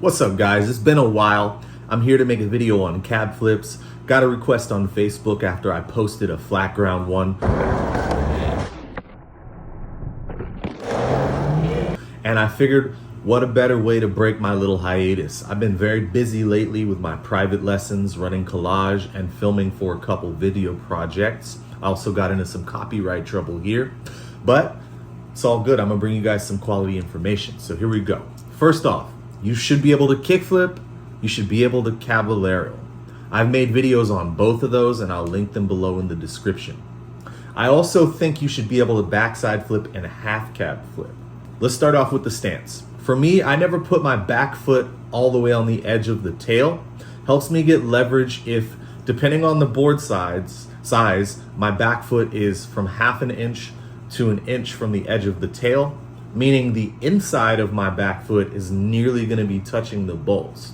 What's up guys, it's been a while. I'm here to make a video on cab flips. Got a request on Facebook after I posted a flat ground one. And I figured what a better way to break my little hiatus. I've been very busy lately with my private lessons, running collage and filming for a couple video projects. I also got into some copyright trouble here, but it's all good. I'm gonna bring you guys some quality information. So here we go. First off, you should be able to kickflip, you should be able to caballero. I've made videos on both of those and I'll link them below in the description. I also think you should be able to backside flip and a half cab flip. Let's start off with the stance. For me, I never put my back foot all the way on the edge of the tail. Helps me get leverage if, depending on the board size, my back foot is from ½ an inch to an inch from the edge of the tail, meaning the inside of my back foot is nearly gonna be touching the bolts.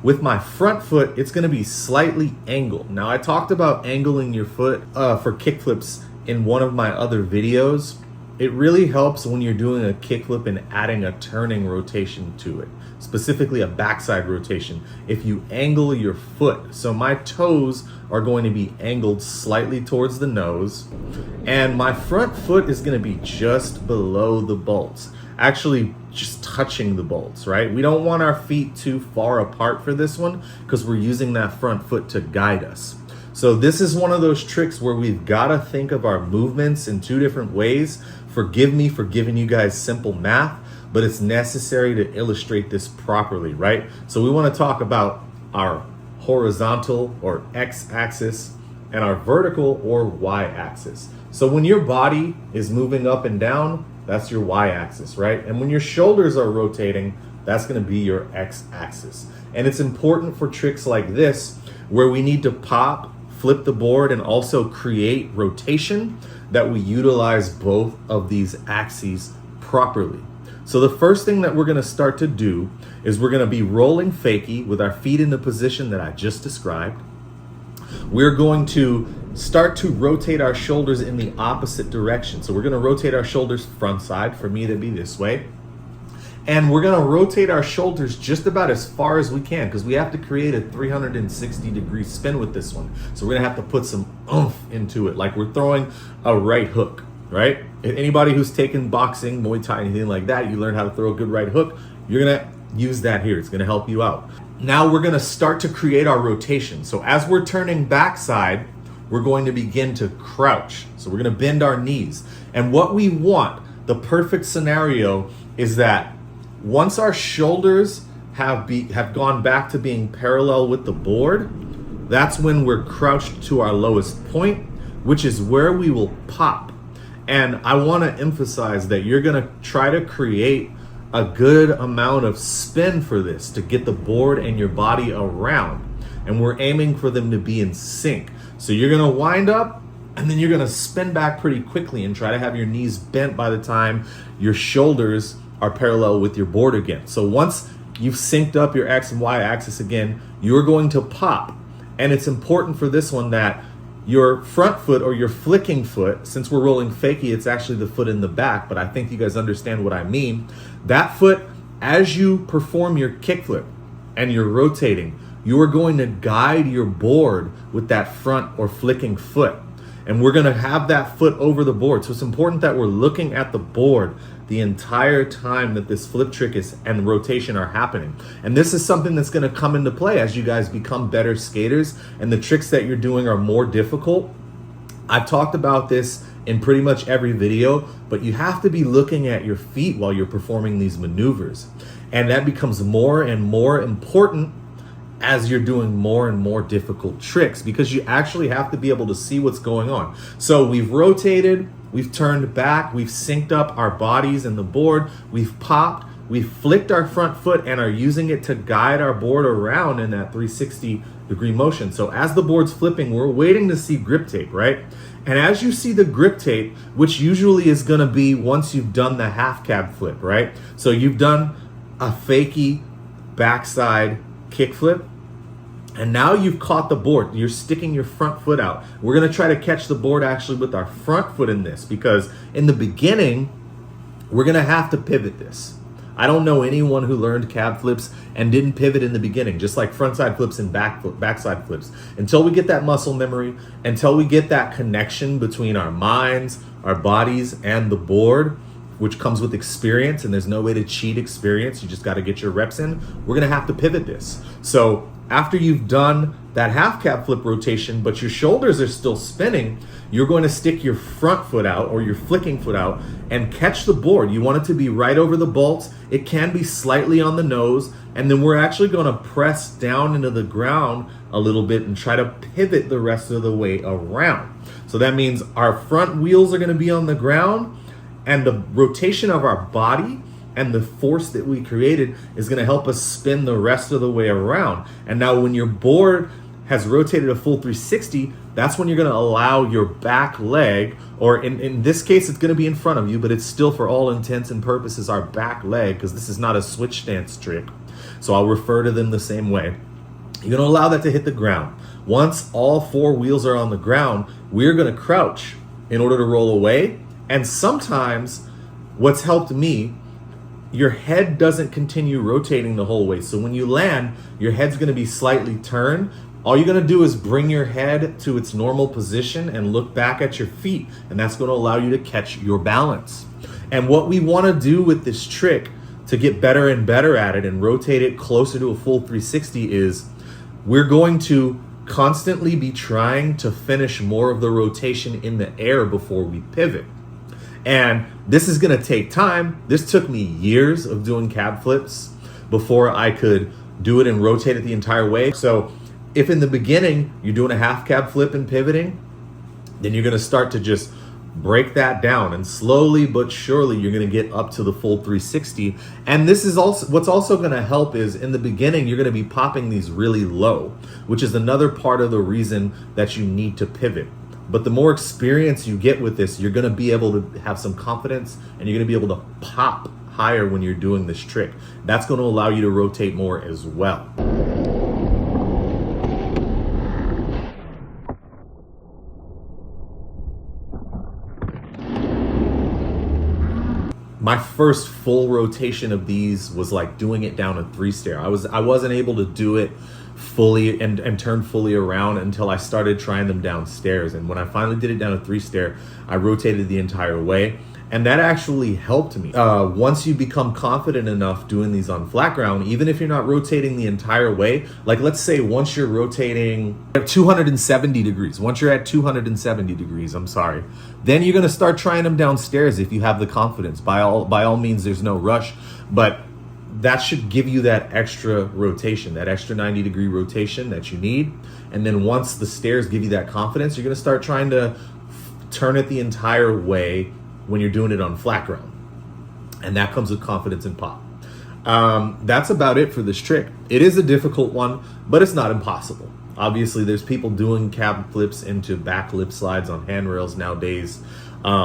With my front foot, it's gonna be slightly angled. Now, I talked about angling your foot for kickflips in one of my other videos. It really helps when you're doing a kickflip and adding a turning rotation to it, specifically a backside rotation, if you angle your foot. So my toes are going to be angled slightly towards the nose, and my front foot is gonna be just below the bolts, actually just touching the bolts, right? We don't want our feet too far apart for this one because we're using that front foot to guide us. So this is one of those tricks where we've gotta think of our movements in two different ways. Forgive me for giving you guys simple math, but it's necessary to illustrate this properly, right? So we wanna talk about our horizontal or X axis and our vertical or Y axis. So when your body is moving up and down, that's your Y axis, right? And when your shoulders are rotating, that's gonna be your X axis. And it's important for tricks like this, where we need to pop, flip the board, and also create rotation, that we utilize both of these axes properly. So the first thing that we're gonna start to do is we're gonna be rolling fakie with our feet in the position that I just described. We're going to start to rotate our shoulders in the opposite direction. So we're gonna rotate our shoulders front side, for me to be this way. And we're gonna rotate our shoulders just about as far as we can because we have to create a 360-degree spin with this one. So we're gonna have to put some oomph into it, like we're throwing a right hook, right? If anybody who's taken boxing, Muay Thai, anything like that, you learn how to throw a good right hook, you're gonna use that here. It's gonna help you out. Now we're gonna start to create our rotation. So as we're turning backside, we're going to begin to crouch. So we're gonna bend our knees. And what we want, the perfect scenario, is that once our shoulders have gone back to being parallel with the board, that's when we're crouched to our lowest point, which is where we will pop. And I want to emphasize that you're going to try to create a good amount of spin for this to get the board and your body around. And we're aiming for them to be in sync. So you're going to wind up and then you're going to spin back pretty quickly and try to have your knees bent by the time your shoulders are parallel with your board again. So once you've synced up your X and Y axis again, you're going to pop. And it's important for this one that your front foot or your flicking foot, since we're rolling fakie, it's actually the foot in the back, but I think you guys understand what I mean. That foot, as you perform your kickflip and you're rotating, you are going to guide your board with that front or flicking foot. And we're gonna have that foot over the board. So it's important that we're looking at the board the entire time that this flip trick and rotation are happening. And this is something that's gonna come into play as you guys become better skaters and the tricks that you're doing are more difficult. I've talked about this in pretty much every video, but you have to be looking at your feet while you're performing these maneuvers. And that becomes more and more important as you're doing more and more difficult tricks because you actually have to be able to see what's going on. So we've rotated, we've turned back, we've synced up our bodies and the board, we've popped, we've flicked our front foot and are using it to guide our board around in that 360-degree motion. So as the board's flipping, we're waiting to see grip tape, right? And as you see the grip tape, which usually is gonna be once you've done the half cab flip, right? So you've done a fakie backside kickflip, and now you've caught the board. You're sticking your front foot out. We're gonna try to catch the board actually with our front foot in this because in the beginning, we're gonna have to pivot this. I don't know anyone who learned cab flips and didn't pivot in the beginning, just like frontside flips and backside flips. Until we get that muscle memory, until we get that connection between our minds, our bodies, and the board, which comes with experience, and there's no way to cheat experience. You just got to get your reps in. We're going to have to pivot this. So after you've done that half cab flip rotation, but your shoulders are still spinning, you're going to stick your front foot out or your flicking foot out and catch the board. You want it to be right over the bolts. It can be slightly on the nose. And then we're actually going to press down into the ground a little bit and try to pivot the rest of the way around. So that means our front wheels are going to be on the ground, and the rotation of our body and the force that we created is going to help us spin the rest of the way around. And now when your board has rotated a full 360, that's when you're going to allow your back leg, or in this case, it's going to be in front of you, but it's still for all intents and purposes our back leg, because this is not a switch stance trick. So I'll refer to them the same way. You're going to allow that to hit the ground. Once all four wheels are on the ground, we're going to crouch in order to roll away. And sometimes what's helped me, your head doesn't continue rotating the whole way. So when you land, your head's going to be slightly turned. All you're going to do is bring your head to its normal position and look back at your feet. And that's going to allow you to catch your balance. And what we want to do with this trick to get better and better at it and rotate it closer to a full 360 is we're going to constantly be trying to finish more of the rotation in the air before we pivot. And this is going to take time. This took me years of doing cab flips before I could do it and rotate it the entire way. So if in the beginning you're doing a half cab flip and pivoting, then you're going to start to just break that down, and slowly but surely you're going to get up to the full 360. And this is also what's also going to help is in the beginning you're going to be popping these really low, which is another part of the reason that you need to pivot. But the more experience you get with this, you're going to be able to have some confidence, and you're going to be able to pop higher when you're doing this trick. That's going to allow you to rotate more as well. My first full rotation of these was like doing it down a 3-stair. I wasn't able to do it fully and turn fully around until I started trying them downstairs. And when I finally did it down a 3-stair, I rotated the entire way. And that actually helped me. Once you become confident enough doing these on flat ground, even if you're not rotating the entire way, like let's say once you're rotating at 270 degrees, once you're at 270 degrees, then you're gonna start trying them downstairs if you have the confidence. By all means, there's no rush, but that should give you that extra rotation, that extra 90-degree rotation that you need. And then once the stairs give you that confidence, you're gonna start trying to turn it the entire way when you're doing it on flat ground. And that comes with confidence and pop. That's about it for this trick. It is a difficult one, but it's not impossible. Obviously, there's people doing cab flips into back lip slides on handrails nowadays.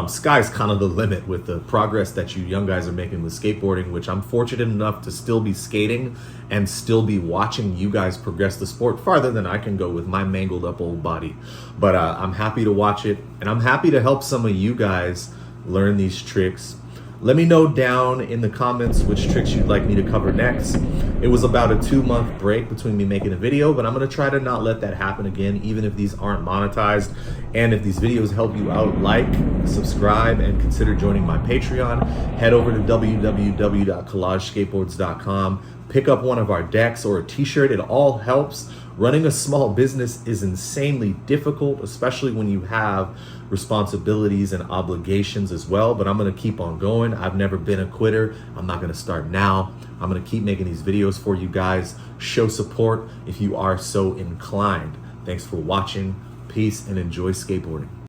Sky's kind of the limit with the progress that you young guys are making with skateboarding, which I'm fortunate enough to still be skating and still be watching you guys progress the sport farther than I can go with my mangled up old body. But I'm happy to watch it, and I'm happy to help some of you guys learn these tricks. Let me know down in the comments which tricks you'd like me to cover next. It was about a 2-month break between me making a video, but I'm gonna try to not let that happen again, even if these aren't monetized. And if these videos help you out, like, subscribe, and consider joining my Patreon. Head over to www.collagesskateboards.com. Pick up one of our decks or a t-shirt. It all helps. Running a small business is insanely difficult, especially when you have responsibilities and obligations as well, but I'm gonna keep on going. I've never been a quitter. I'm not gonna start now. I'm gonna keep making these videos for you guys. Show support if you are so inclined. Thanks for watching. Peace and enjoy skateboarding.